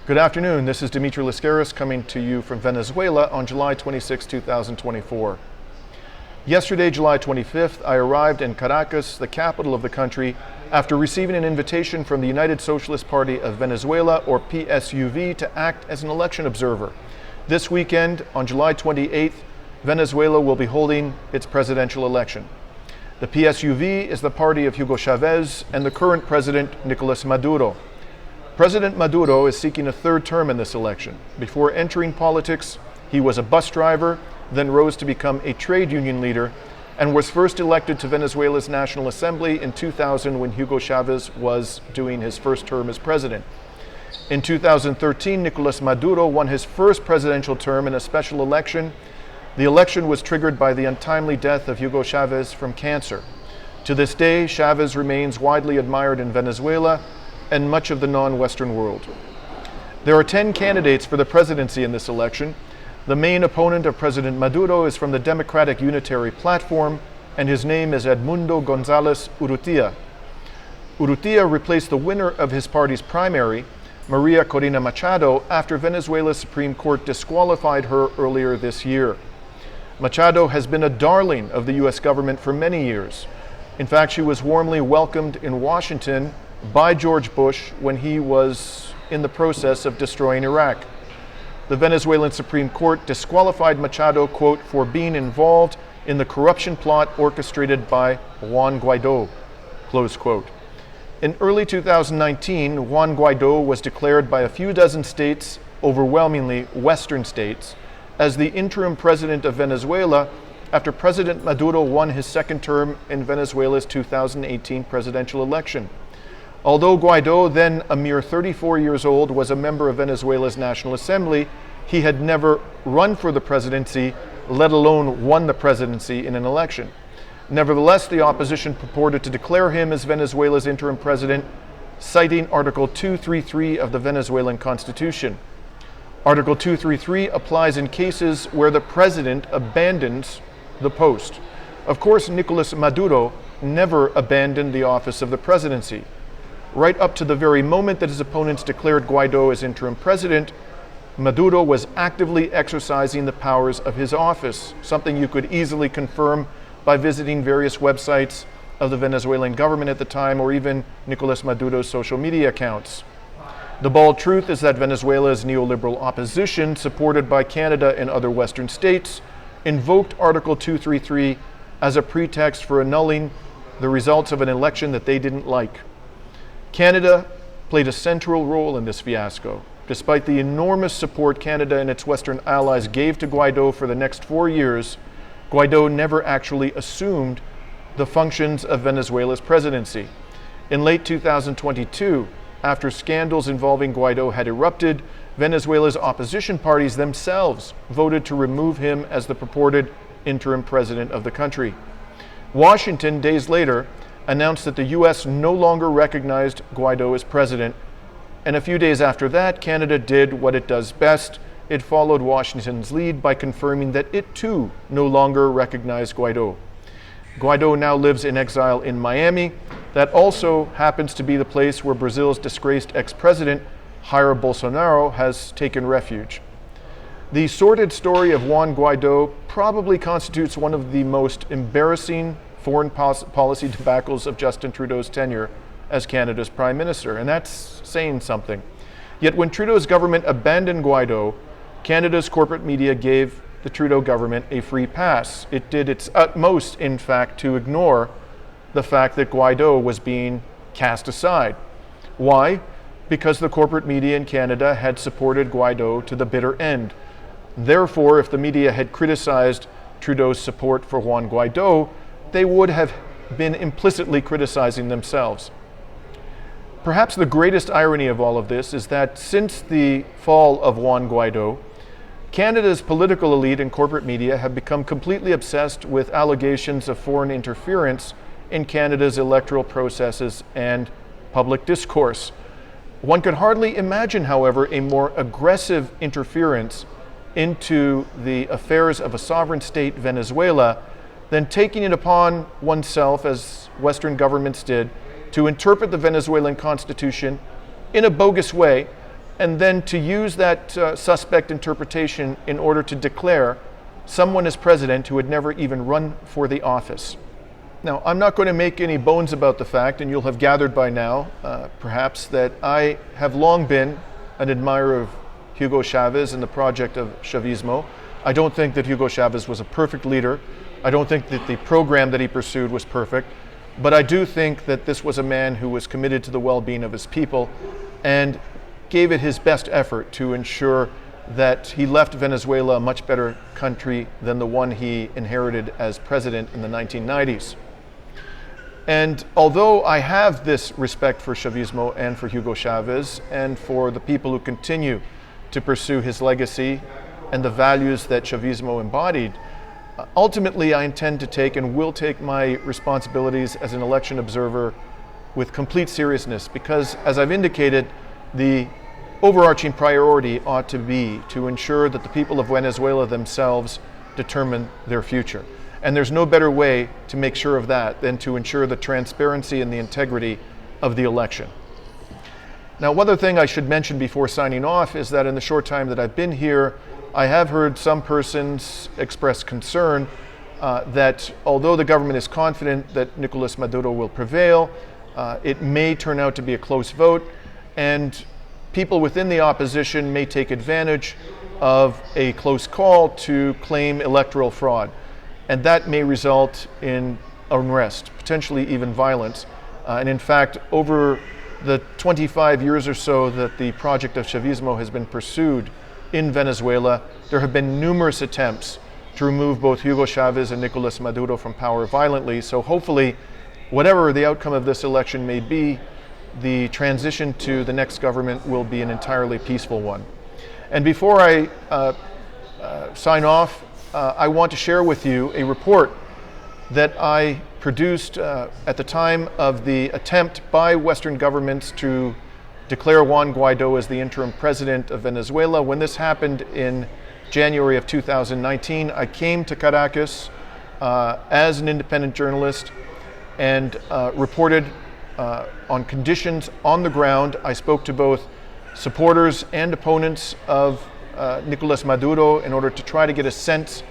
Good afternoon, this is Dimitri Lascaris coming to you from Venezuela on July 26, 2024. Yesterday, July 25th, I arrived in Caracas, the capital of the country, after receiving an invitation from the United Socialist Party of Venezuela, or PSUV, to act as an election observer. This weekend, on July 28th, Venezuela will be holding its presidential election. The PSUV is the party of Hugo Chavez and the current president, Nicolas Maduro. President Maduro is seeking a third term in this election. Before entering politics, he was a bus driver, then rose to become a trade union leader, and was first elected to Venezuela's National Assembly in 2000 when Hugo Chavez was doing his first term as president. In 2013, Nicolas Maduro won his first presidential term in a special election. The election was triggered by the untimely death of Hugo Chavez from cancer. To this day, Chavez remains widely admired in Venezuela and much of the non-Western world. There are 10 candidates for the presidency in this election. The main opponent of President Maduro is from the Democratic Unitary Platform, and his name is Edmundo González Urrutia. Urrutia replaced the winner of his party's primary, Maria Corina Machado, after Venezuela's Supreme Court disqualified her earlier this year. Machado has been a darling of the U.S. government for many years. In fact, she was warmly welcomed in Washington by George Bush when he was in the process of destroying Iraq. The Venezuelan Supreme Court disqualified Machado, quote, for being involved in the corruption plot orchestrated by Juan Guaidó, close quote. In early 2019, Juan Guaidó was declared by a few dozen states, overwhelmingly Western states, as the interim president of Venezuela after President Maduro won his second term in Venezuela's 2018 presidential election. Although Guaidó, then a mere 34 years old, was a member of Venezuela's National Assembly, he had never run for the presidency, let alone won the presidency in an election. Nevertheless, the opposition purported to declare him as Venezuela's interim president, citing Article 233 of the Venezuelan Constitution. Article 233 applies in cases where the president abandons the post. Of course, Nicolas Maduro never abandoned the office of the presidency. Right up to the very moment that his opponents declared Guaidó as interim president, Maduro was actively exercising the powers of his office, something you could easily confirm by visiting various websites of the Venezuelan government at the time, or even Nicolas Maduro's social media accounts. The bald truth is that Venezuela's neoliberal opposition, supported by Canada and other Western states, invoked Article 233 as a pretext for annulling the results of an election that they didn't like. Canada played a central role in this fiasco. Despite the enormous support Canada and its Western allies gave to Guaidó for the next 4 years, Guaidó never actually assumed the functions of Venezuela's presidency. In late 2022, after scandals involving Guaidó had erupted, Venezuela's opposition parties themselves voted to remove him as the purported interim president of the country. Washington, days later, announced that the U.S. no longer recognized Guaidó as president, and a few days after that, Canada did what it does best. It followed Washington's lead by confirming that it too no longer recognized Guaidó. Guaidó now lives in exile in Miami. That also happens to be the place where Brazil's disgraced ex-president, Jair Bolsonaro, has taken refuge. The sordid story of Juan Guaidó probably constitutes one of the most embarrassing foreign policy debacles of Justin Trudeau's tenure as Canada's Prime Minister, and that's saying something. Yet when Trudeau's government abandoned Guaidó, Canada's corporate media gave the Trudeau government a free pass. It did its utmost, in fact, to ignore the fact that Guaidó was being cast aside. Why? Because the corporate media in Canada had supported Guaidó to the bitter end. Therefore, if the media had criticized Trudeau's support for Juan Guaidó, they would have been implicitly criticizing themselves. Perhaps the greatest irony of all of this is that since the fall of Juan Guaidó, Canada's political elite and corporate media have become completely obsessed with allegations of foreign interference in Canada's electoral processes and public discourse. One could hardly imagine, however, a more aggressive interference into the affairs of a sovereign state, Venezuela, than taking it upon oneself, as Western governments did, to interpret the Venezuelan Constitution in a bogus way and then to use that suspect interpretation in order to declare someone as president who had never even run for the office. Now, I'm not going to make any bones about the fact, and you'll have gathered by now, perhaps, that I have long been an admirer of Hugo Chavez and the project of Chavismo. I don't think that Hugo Chavez was a perfect leader. I don't think that the program that he pursued was perfect. But I do think that this was a man who was committed to the well-being of his people and gave it his best effort to ensure that he left Venezuela a much better country than the one he inherited as president in the 1990s. And although I have this respect for Chavismo and for Hugo Chavez and for the people who continue to pursue his legacy and the values that Chavismo embodied, ultimately I intend to take and will take my responsibilities as an election observer with complete seriousness, because, as I've indicated, the overarching priority ought to be to ensure that the people of Venezuela themselves determine their future. And there's no better way to make sure of that than to ensure the transparency and the integrity of the election. Now, one other thing I should mention before signing off is that in the short time that I've been here, I have heard some persons express concern that although the government is confident that Nicolas Maduro will prevail, it may turn out to be a close vote, and people within the opposition may take advantage of a close call to claim electoral fraud. And that may result in unrest, potentially even violence. And in fact, over the 25 years or so that the project of Chavismo has been pursued in Venezuela, there have been numerous attempts to remove both Hugo Chavez and Nicolas Maduro from power violently. So hopefully, whatever the outcome of this election may be, the transition to the next government will be an entirely peaceful one. And before I sign off, I want to share with you a report that I produced at the time of the attempt by Western governments to declare Juan Guaido as the interim president of Venezuela. When this happened in January of 2019, I came to Caracas as an independent journalist and reported on conditions on the ground. I spoke to both supporters and opponents of Nicolas Maduro in order to try to get a sense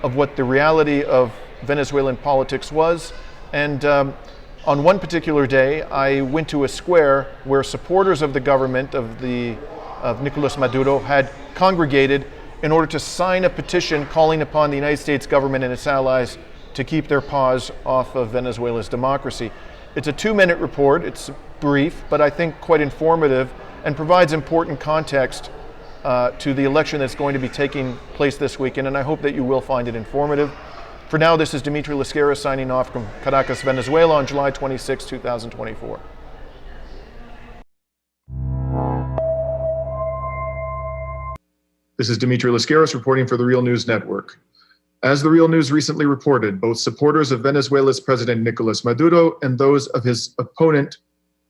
of what the reality of Venezuelan politics was. And on one particular day, I went to a square where supporters of the government of Nicolas Maduro had congregated in order to sign a petition calling upon the United States government and its allies to keep their paws off of Venezuela's democracy. It's a 2-minute report. It's brief, but I think quite informative and provides important context to the election that's going to be taking place this weekend, and I hope that you will find it informative. For now, this is Dimitri Lascaris signing off from Caracas, Venezuela on July 26, 2024. This is Dimitri Lascaris reporting for the Real News Network. As the Real News recently reported, both supporters of Venezuela's President Nicolas Maduro and those of his opponent,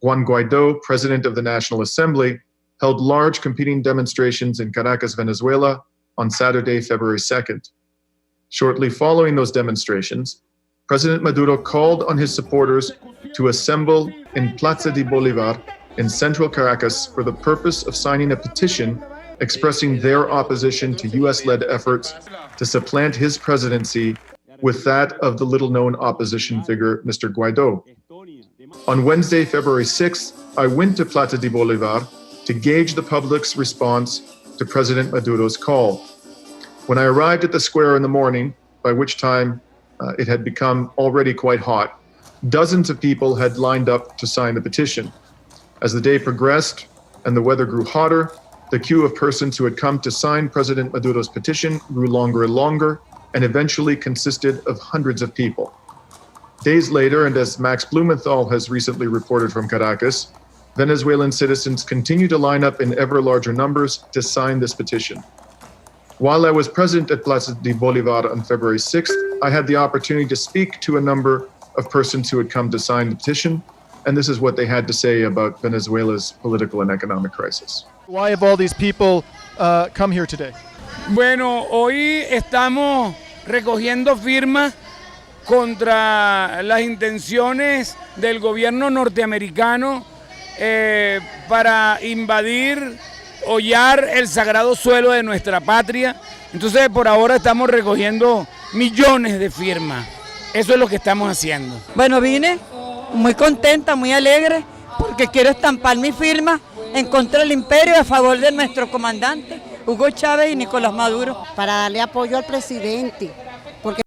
Juan Guaido, President of the National Assembly, held large competing demonstrations in Caracas, Venezuela on Saturday, February 2nd. Shortly following those demonstrations, President Maduro called on his supporters to assemble in Plaza de Bolivar in central Caracas for the purpose of signing a petition expressing their opposition to US-led efforts to supplant his presidency with that of the little-known opposition figure, Mr. Guaido. On Wednesday, February 6th, I went to Plaza de Bolivar to gauge the public's response to President Maduro's call. When I arrived at the square in the morning, by which time it had become already quite hot, dozens of people had lined up to sign the petition. As the day progressed and the weather grew hotter, the queue of persons who had come to sign President Maduro's petition grew longer and longer, and eventually consisted of hundreds of people. Days later, and as Max Blumenthal has recently reported from Caracas, Venezuelan citizens continue to line up in ever larger numbers to sign this petition. While I was present at Plaza de Bolivar on February 6th, I had the opportunity to speak to a number of persons who had come to sign the petition, and this is what they had to say about Venezuela's political and economic crisis. Why have all these people come here today? Bueno, hoy estamos recogiendo firmas contra las intenciones del gobierno norteamericano para invadir hollar el sagrado suelo de nuestra patria. Entonces por ahora estamos recogiendo millones de firmas. Eso es lo que estamos haciendo. Bueno, vine muy contenta, muy alegre, porque quiero estampar mi firma en contra del imperio a favor de nuestro comandante Hugo Chavez y Nicolas Maduro. Para darle apoyo al presidente, porque